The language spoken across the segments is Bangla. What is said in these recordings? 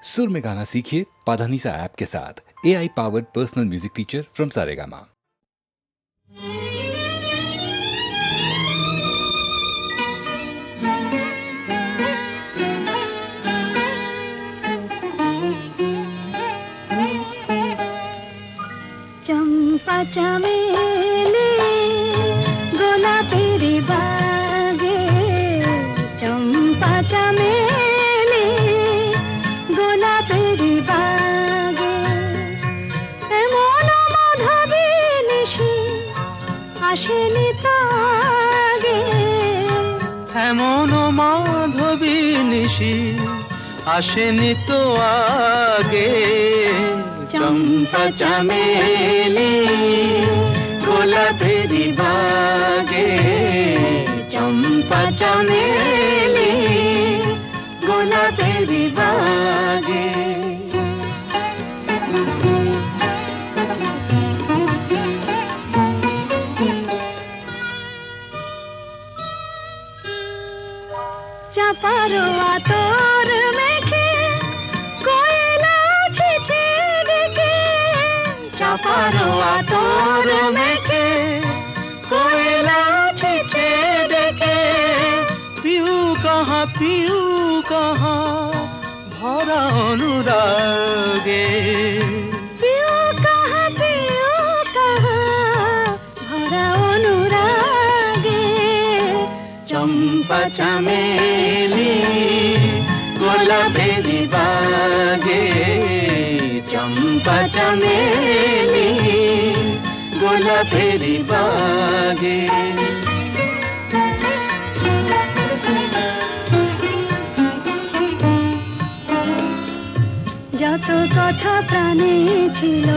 सुर में गाना सीखिए पाधानीसा ऐप के साथ। AI powered personal music teacher from Saregama. चंपा चमेली गोलापेर बागे, चंपा चमेली गोलापेर बागे, एमन माधबी निশি আসেনি তো আগে, এমন মাধবী নিশি আসেনি তো আগে। চম্পা চামেলি গোলাপের বাগে, চম্পা চামেলি গোলাপের বাগে। চাপার আতর মেখে কোয়েলা ছেছে ডেকে, চাপার আতর মেখে কোয়েলা ছেছে ডেকে, পিউ কাহা ভরা অনুরাগে, পিউ কাহা ভরা অনুরাগে। চম্পা চামেলি গোলাপের বাগে, চম্পা চামেলি গোলাপের বাগে। যত কথা প্রাণে ছিল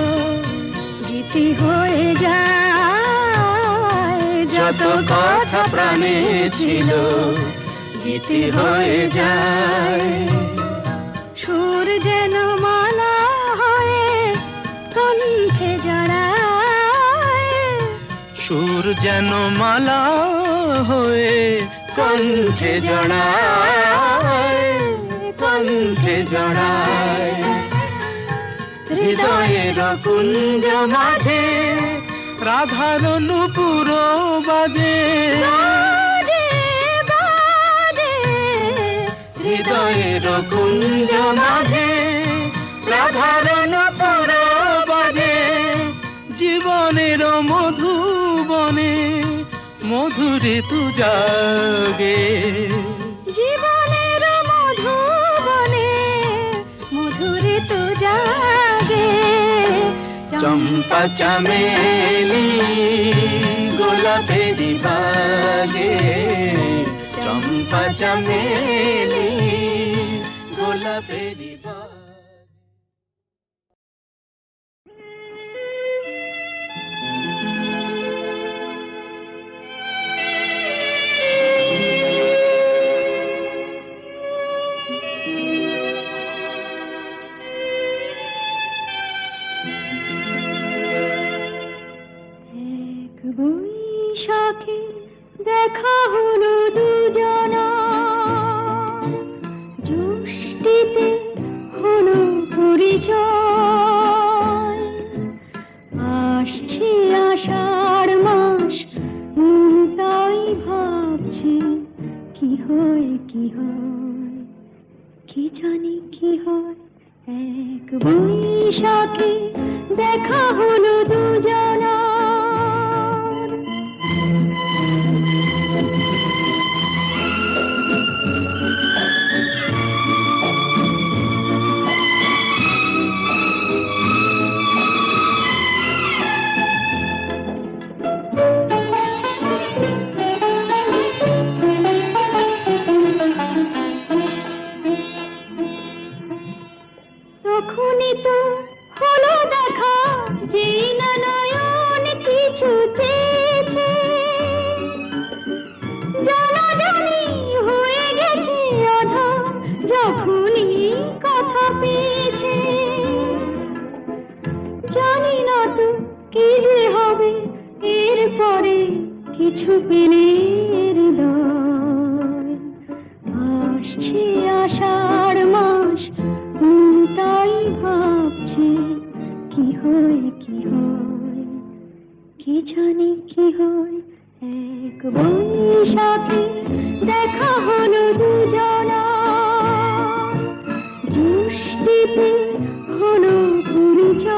গীতি হয়ে যায়, যত কথা প্রাণে ছিল গীতি হয়ে যায়। সুর যেন মালা হয়ে কণ্ঠে জড়ায়, সুর যেন মালা হয়ে কণ্ঠে জড়ায়, কণ্ঠে জড়ায়। হৃদয়ের কুঞ্জ মাঝে রাধার নূপুর বাজে, বাজে বাজে। হৃদয়ের কুঞ্জ মাঝে রাধার নূপুর বাজে। জীবনের মধুবনে মধুরে তু জাগে, জীবনের মধুবনে মধুরে তো জাগে। চম্পা চামেলি গোলাপের বাগে, চম্পা চামেলি গোলাপের বাগে। বৈশাখে দেখা হলো দুজনা, জ্যৈষ্ঠীতে হলো পরিচয়। আসছে আষাঢ় মাস, তাই ভাবছি কি হয় কি হয়, কি জানি কি হয়। এক বৈশাখে দেখা হলো দুজনা, তখনই তো হলো দেখা, যেই না নয়ন কিছু চেয়েছে, জানাজানি হয়ে গেছে আধা যখনই কথা পেয়েছে। জানি না তো কি যে হবে এরপরে, কিছু পেলে হৃদয়। আসছে আষাঢ় মাস, ভাবছি কি হয় কি হয়, কি জানি কি হয়। এক বৈশাখী দেখা হলো দুজনা, জুষ্টিতে হলো পরিচয়।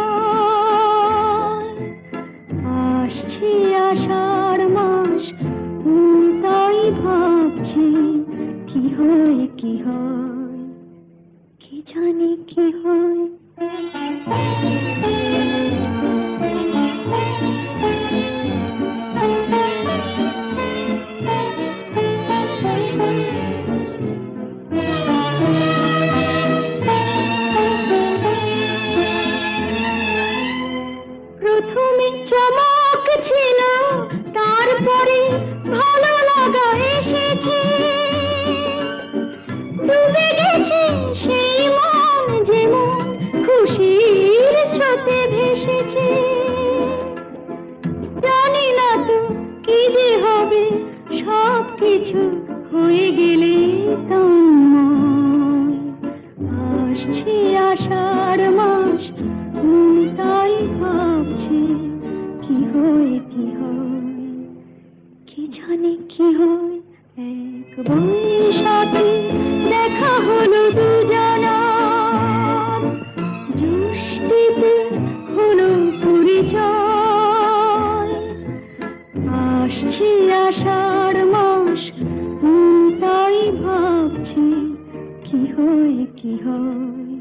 আসছে আষাঢ় মাস, তাই ভাবছি কি হয় কি হয়, কি জানি কি হয়। প্রথমে চমক ছিল, তারপরে ভালো লাগা এসেছে। ডুবে গেছে সেই মন, যেমন খুশির স্রোতে ভেসেছে। জানি না তো কি যে হবে, সব কিছু হয়ে গেলে তন্ময়। আসছে আষাঢ় মাস, তাই ভাবছি কি হয় কি হয়, কি জানি কি হয়। এক বৈশাখী দেখা হলো দুজনার, জুষ্টিতে হলো পরিচয়। আসছে আষাঢ় মাস, তাই ভাবছি কি হয় কি হয়,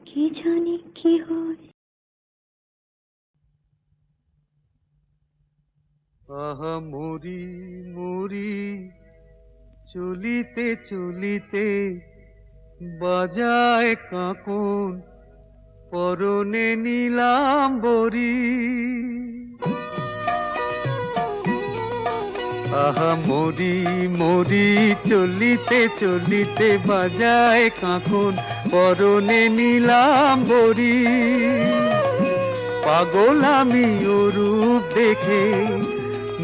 কি জানি কি হয়। আহা মরি মরি চলিতে চলিতে, বাজায় কাঁকন পরনে নীলাম্বরী। আহা মরি মরি চলিতে চলিতে, বাজায় কাঁকন পরনে নীলাম্বরী। পাগল আমি ও রূপ দেখে,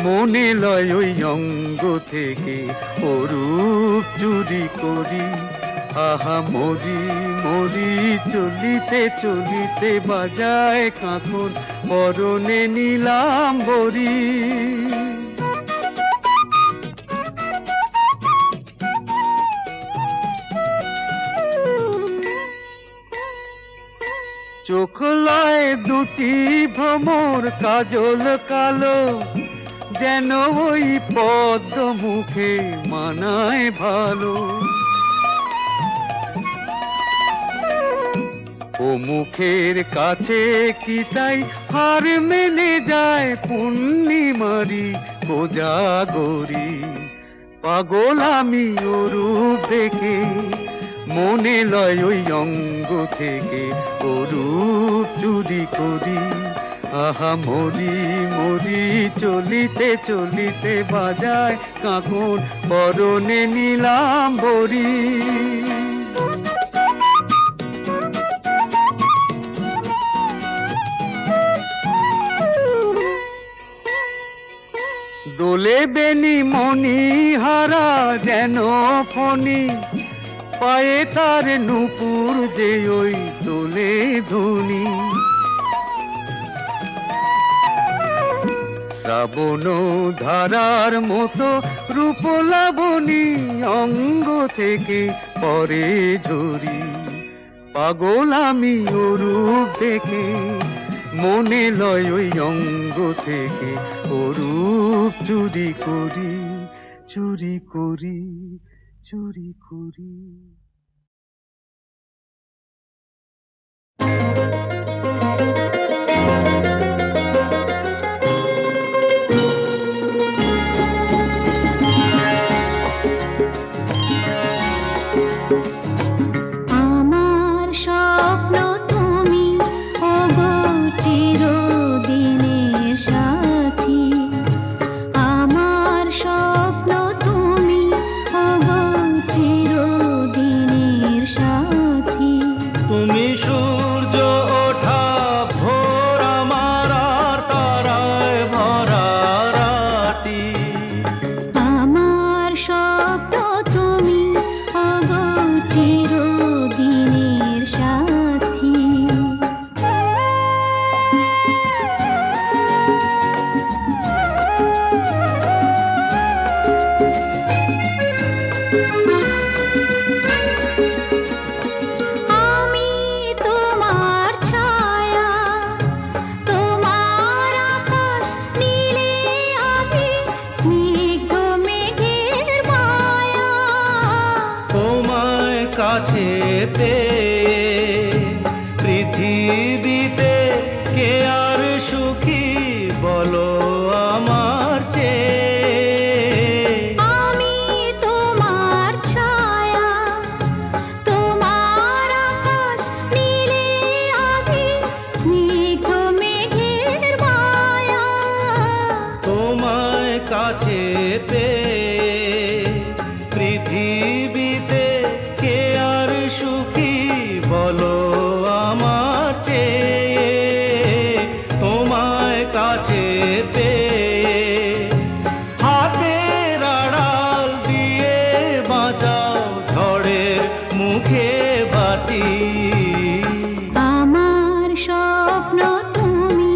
মনে লয় ওই অঙ্গ থেকে অরূপ চুরি করি। আহা মরি মরি চলিতে চলিতে, বাজায় কাঁকন পরনে নীলাম্বরী। চোখ লয় দুটি ভ্রমর কাজল কালো, যেন ওই পদ্ম মুখে মানায় ভালো। ও মুখের কাছে কি তাই হার মেনে যায় পূর্ণিমারি কোজাগরী। পাগল আমি ও রূপ দেখে, মনে লয় ওই অঙ্গ থেকে অরূপ চুরি করি। আহা মরি মরি চলিতে চলিতে, বাজায় কাঁকন পরনে নীলাম্বরী। দোলে বেনি মণি হারা যেন ফণি, পায়ে তার নূপুর যে ওই তোলে ধুনি। শ্রাবণ ধারার মতো রূপ লাবণী, অঙ্গ থেকে পরে ঝরি। পাগল আমি ও রূপ দেখে, মনে লয় ওই অঙ্গ থেকে অরূপ চুরি করি, চুরি করি, চুরি করি। আমার স্বপ্ন তুমি, ওগো চিরদিনের সাথী। আমার স্বপ্ন তুমি, ওগো চিরদিনের পেয়ে পৃথিবীতে কে আর সুখী বলো আমার চেয়ে তোমায় কাছে পেয়ে হাতের আড়াল দিয়ে বাঁচাও ঝড়ের মুখে বাতি আমার স্বপ্ন তুমি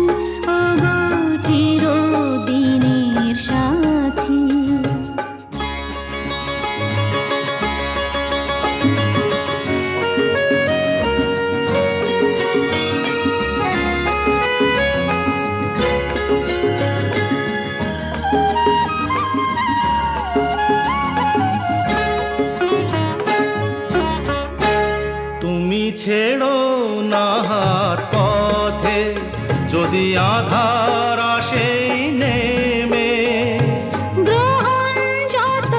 ওগো চিরদিনের সাথী তুমি ছেড়ো না হাত পথে যদি আধার আসে নেমে গ্রহণ যত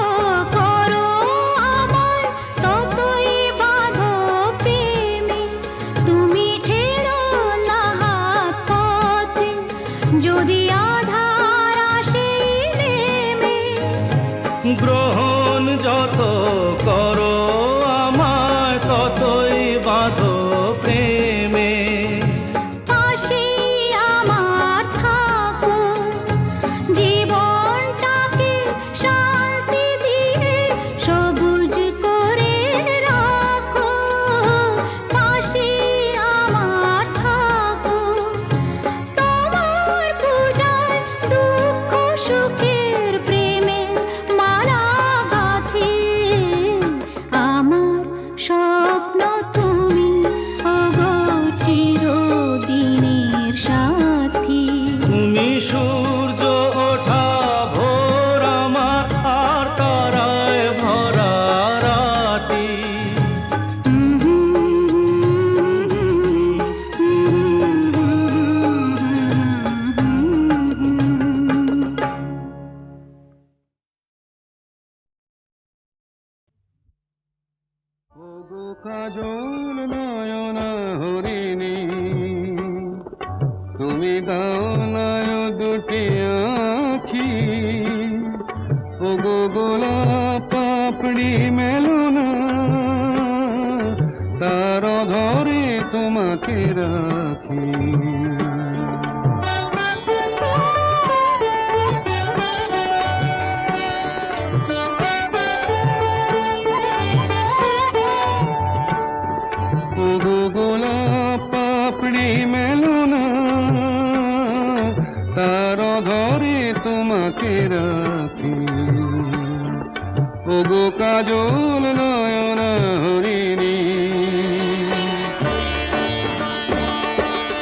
করো আমার ততই বাঁধো প্রেমে তুমি ছেড়ো না হাত পথে যদি আধার আসে নেমে গ্রহণ যত করো আমায় ততই বাঁধো প্রেমে পাশে আমার থাকো জীবনটাকে শান্তি দিয়ে সবুজ করে রাখো পাশে আমার থাকো তোমার পূজার দুঃখ সুখের প্রেমে মালা গাঁথি আমার স্বপ্ন তুমি ওগো চিরদিনের সাথী তুমি সূর্য ওঠা ভোর আমার আর তারায় ভরা রাতি ওগো কাজল নয়না হরিণী তুমি দাও নয় দুটি আখি ওগো গোলাপ পাপড়ি মেলো না তার ধরে তোমাকে রাখি ওগো গোলাপ পাপড়ি মেলো না তার ধরে তোমাকে রাখি ওগো কাজল নয়না হরিণী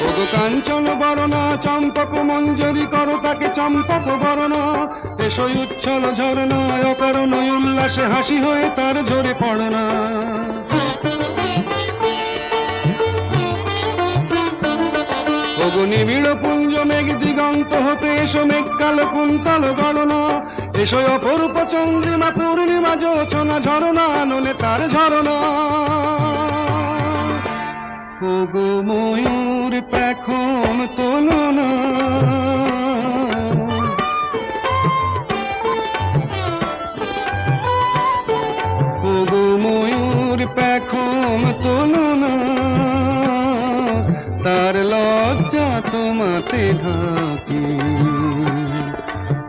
ওগো কাঞ্চন বরণা চম্পক মঞ্জরি করো তাকে চম্পক বরণা এসো উচ্ছল ঝরনা অকারণ উল্লাসে হাসি হয়ে তার ঝরে পড়না ওগো নিবিড় পুঞ্জ মেঘ দিগন্ত হতে এসো মেঘ কালো কুন্তল গণনা এসো অপরূপ চন্দ্রিমা পূর্ণিমা যোচনা ঝরনা নলে তার ঝরনা ওগো ময়ূর পেখম তোলনা ওগো ময়ূর পেখম তোলনা তার লজ্জা তোমাতে ঢাকি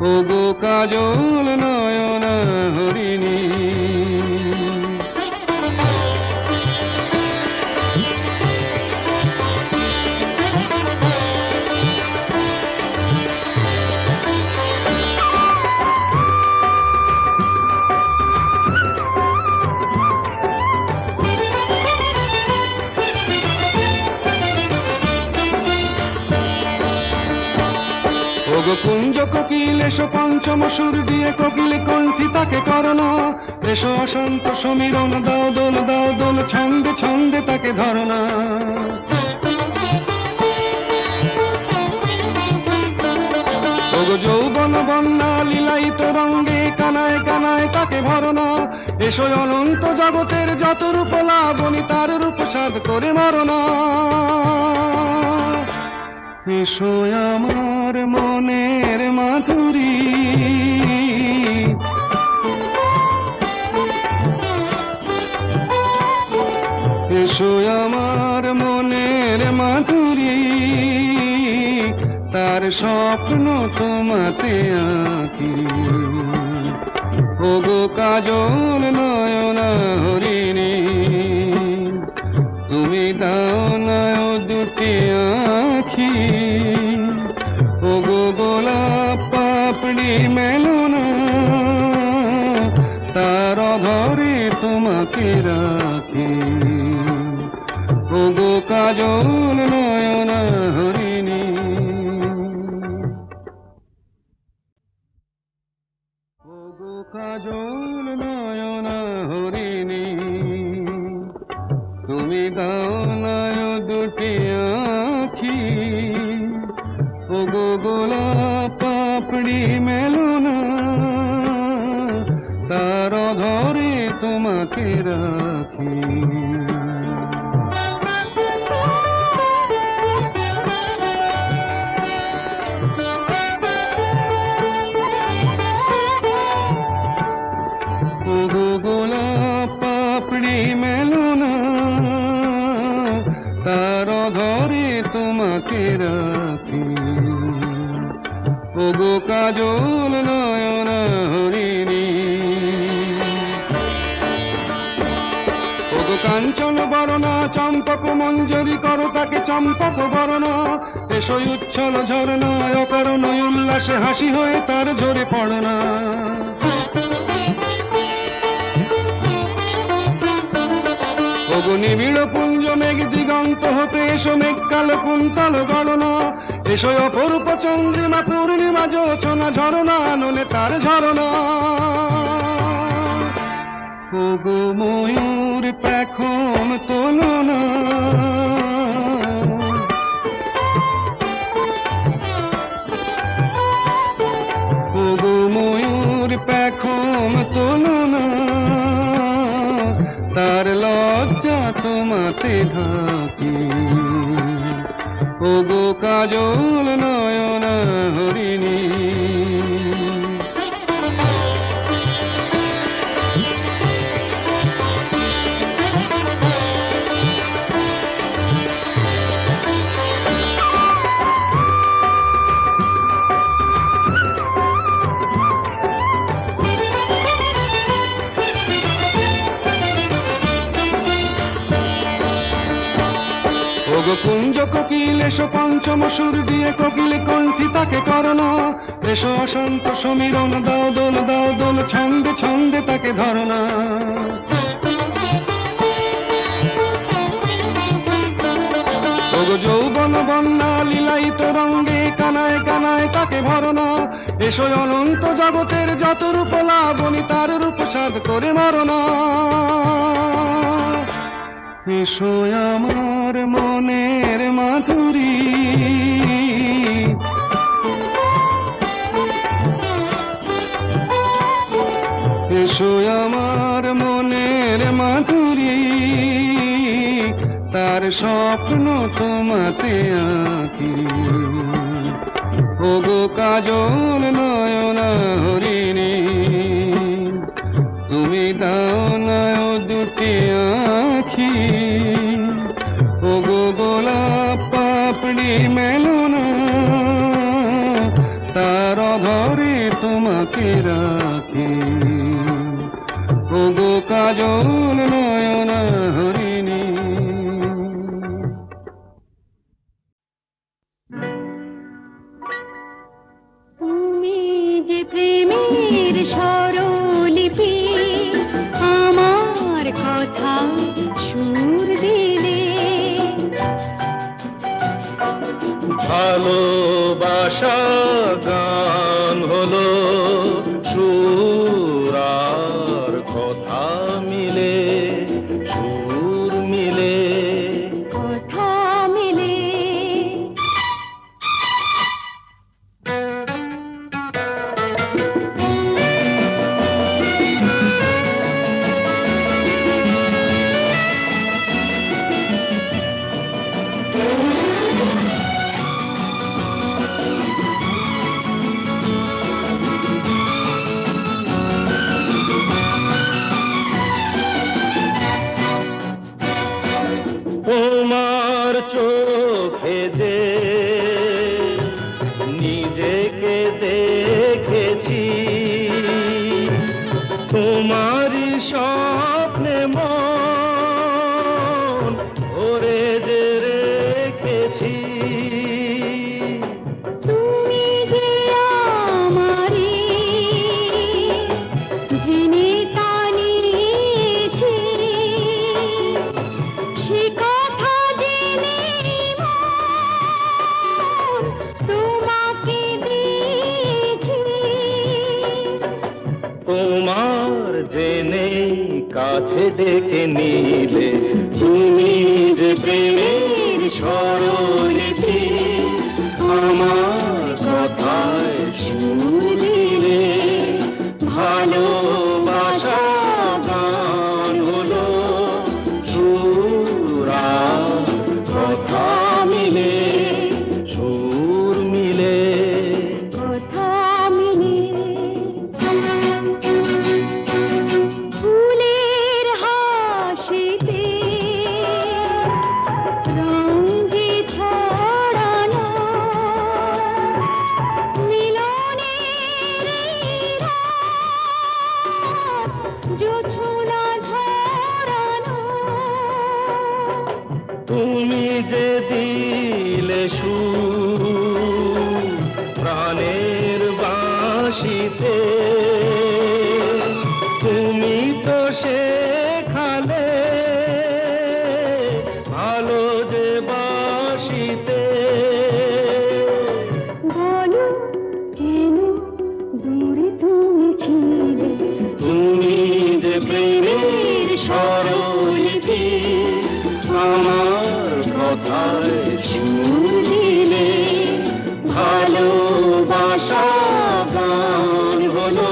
ওগো কাজল নয়না হরিণী ওগো কুঞ্জ কোকিল এসো পঞ্চম সুর দিয়ে কোকিল কণ্ঠী তাকে করোনা এসো অশান্ত সমীরণ দাও দোল ছন্দে ছন্দে তাকে ধরনা ওগো যৌবন বন্যা লীলায়িত রঙ্গে কানায় কানায় তাকে ভরনা এসো অনন্ত জগতের যত রূপ লাবণী তার রূপ সাধ করে মরনা এসো আমার মনের মাধুরী এসো আমার মনের মাধুরী, তার স্বপ্ন তোমাতে আঁকি। ওগো কাজল নয়না হরিণী, তুমি দাও না ও দুটি আঁখি। ওগো গোলাপ পাপড়ি মেলো না, তার ধরে তোমাকে রাখি। ওগো কাজল নয়না হরিণী, ওগো কাজল নয়না হরিণী, তুমি দাও না ও দুটি আঁখি। ওগো গোলাপ পাপড়ি মেলো না, তার ধরে তোমাকে রাখি। ওগো গোলাপ পাপড়ি মেলো না, তার ধরে তোমাকে রাখি। ওগো কাজল নয়না হরিণী, ওগো কাঞ্চন বরণা চম্পক মঞ্জরি করো তাকে চম্পক বরণা। এসো উচ্ছল ঝরনা অকারণ উল্লাসে হাসি হয়ে তার ঝরে পড়না। ওগো নিবিড় পুঞ্জ মেঘ দিগন্ত হতে এসো মেঘ কালো কুন্তল গণনা। এসো অপরূপ চন্দ্রিমা পূর্ণিমা যোচনা ঝরনা নলে তার ঝরনা। ওগো ময়ূর পেখম তোলো না, ওগো ময়ূর পেখম তোলো না, তার লজ্জা তোমাতে ঢাকি। ওগো কাজল নয়না হরিণী, ওগো কুঞ্জ কোকিল এসো পঞ্চম সুর দিয়ে কোকিল কণ্ঠী তাকে করোনা। এসো অশান্ত সমীরণ দাও দোল ছন্দে ছন্দে তাকে ধরনা। ওগো যৌবন বন্যা লীলায়িত রঙ্গে কানায় কানায় তাকে ভরনা। এসো অনন্ত জগতের যত রূপ লাবণী তার রূপ সাধ করে মরনা। এসো আমার মনের মাধুরী, এসো আমার মনের মাধুরী, তার স্বপ্ন তোমাতে আঁকি। ওগো কাজল নয়না হরিণী, তুমি দাও না ও দুটি আঁখি। ওগো গোলাপ পাপড়ি মেলো না, তার ধরে তোমাকে রাখি। ওগো কাজল নয়না হরিণী, তুমি যে প্রেমের স্বরলিপি, আমার কথা সুর দিলে। ভালোবাসা গান হলো সুর আর কথা মিলে, সুর মিলে কথা মিলে। চোখে যে নিজেকে দেখেছি, তোমারই স্বপ্নে মন ভরে যে রেখেছি। তুমি যে আমারে জেনে তা নিয়েছি, সে কথা জেনে মন তোমাকে দিয়েছি। তোমার জেনে কাছে ডেকে নিলে তুমি যে প্রেমের সরণেছি, আমার কথায় সুর দিলে ভালোবাসা গান হলো সুর আর কথা মিলে, সুর মিলে। কথা মিলে ফুলের হাসিতে রঙ যে ছড়ানো, মিলনের রাত জোছনা ঝরানো। তুমি যে দিলে সুর প্রাণের বাঁশিতে, তুমি তো শেখালে ভালো যে বাঁশিতে। বলো কেন দূরে তুমি ছিলে, তুমি যে প্রেমের সরণিধি, আমার কথায় সুর দিলে ভালোবাসা গান হলো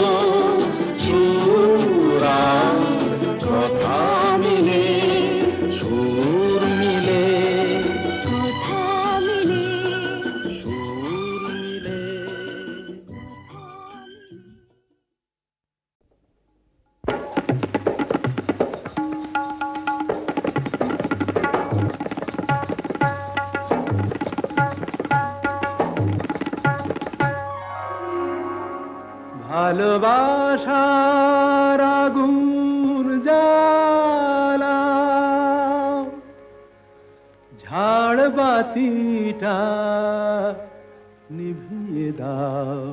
সুর আর কথা মিলে, সুর মিলে, কথা মিলে। সুর মিলে। ভালোবাসার আগুন জ্বালা, ঝাড় বাতিটা নিভিয়ে দাও,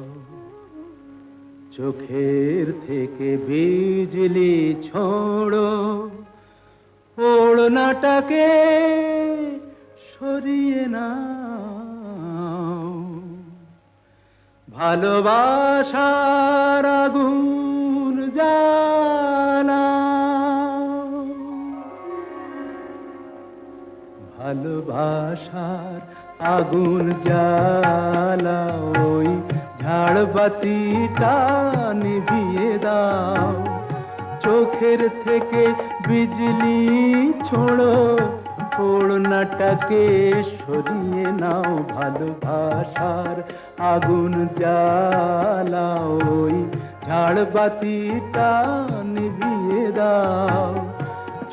চোখের থেকে বিজলি ছোড়ো, ওড়নাটাকে সরিয়ে নাও। ভালোবাসার আগুন জ্বালা, ভালোবাসার আগুন জ্বালা, ওই ঝাড়বাতিটা নিভিয়ে দাও, চোখের থেকে বিজলি ছোড়ো, ওড়নাটাকে সরিয়ে নাও। ভালোবাসার আগুন জ্বালা, ওই ঝাড়বাতিটা নিভিয়ে দাও,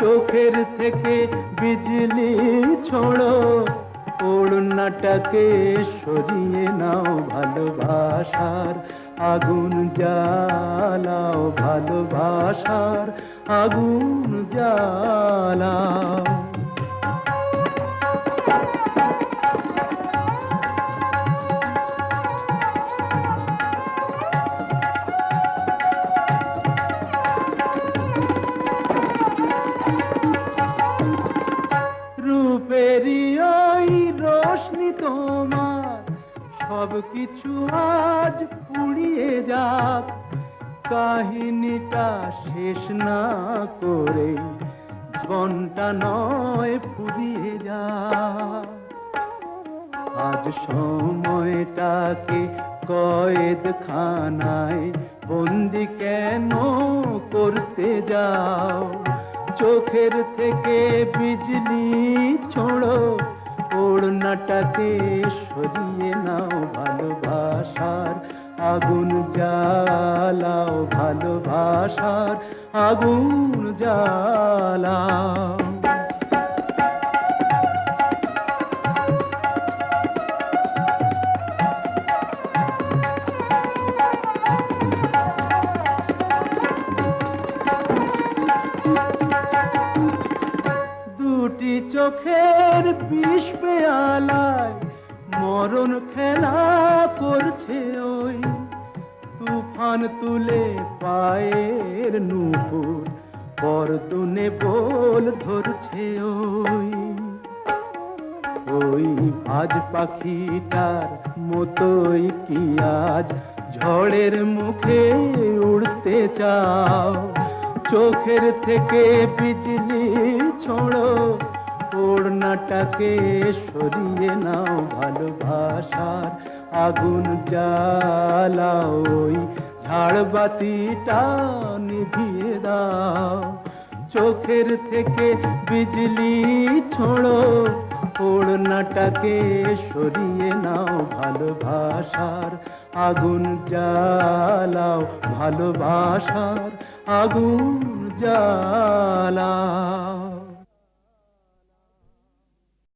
চোখের থেকে বিজলি ছোড়ো, ওড়নাটাকে সরিয়ে নাও। ভালোবাসার আগুন জ্বালাও, ভালোবাসার আগুন জ্বালাও। রূপেরই ওই রোশনি তোমার সব কিছু আজ পুড়িয়ে যাক, কাহিনীটা শেষ না করে জীবনটা নয় ফুরিয়ে যাক। আজ সময়টাকে কয়েদখানায় বন্দি কেন করতে যাও, চোখের থেকে বিজলি ছোড়ো, ওড়নাটাকে সরিয়ে নাও। ভালোবাসার আগুন জ্বালাও, ভালোবাসার আগুন জ্বালাও। চোখের বিষ পেয়ালায় মরণ খেলা করছে ওই তুফান তুলে পায়ের নুপুর পরদুনে বল ধরছে ওই আজ পাখিটার মতোই কি আজ ঝড়ের মুখে উড়তে চাও চোখের থেকে বিজলি ছোড়ো ওড়নাটাকে সরিয়ে নাও ভালোবাসার আগুন জ্বালাও ওই ঝাড়বাতিটা নিভিয়ে দাও চোখের থেকে বিজলি ছোড়ো ওড়নাটাকে সরিয়ে নাও ভালোবাসার আগুন জ্বালাও ভালোবাসার আগুন জ্বালাও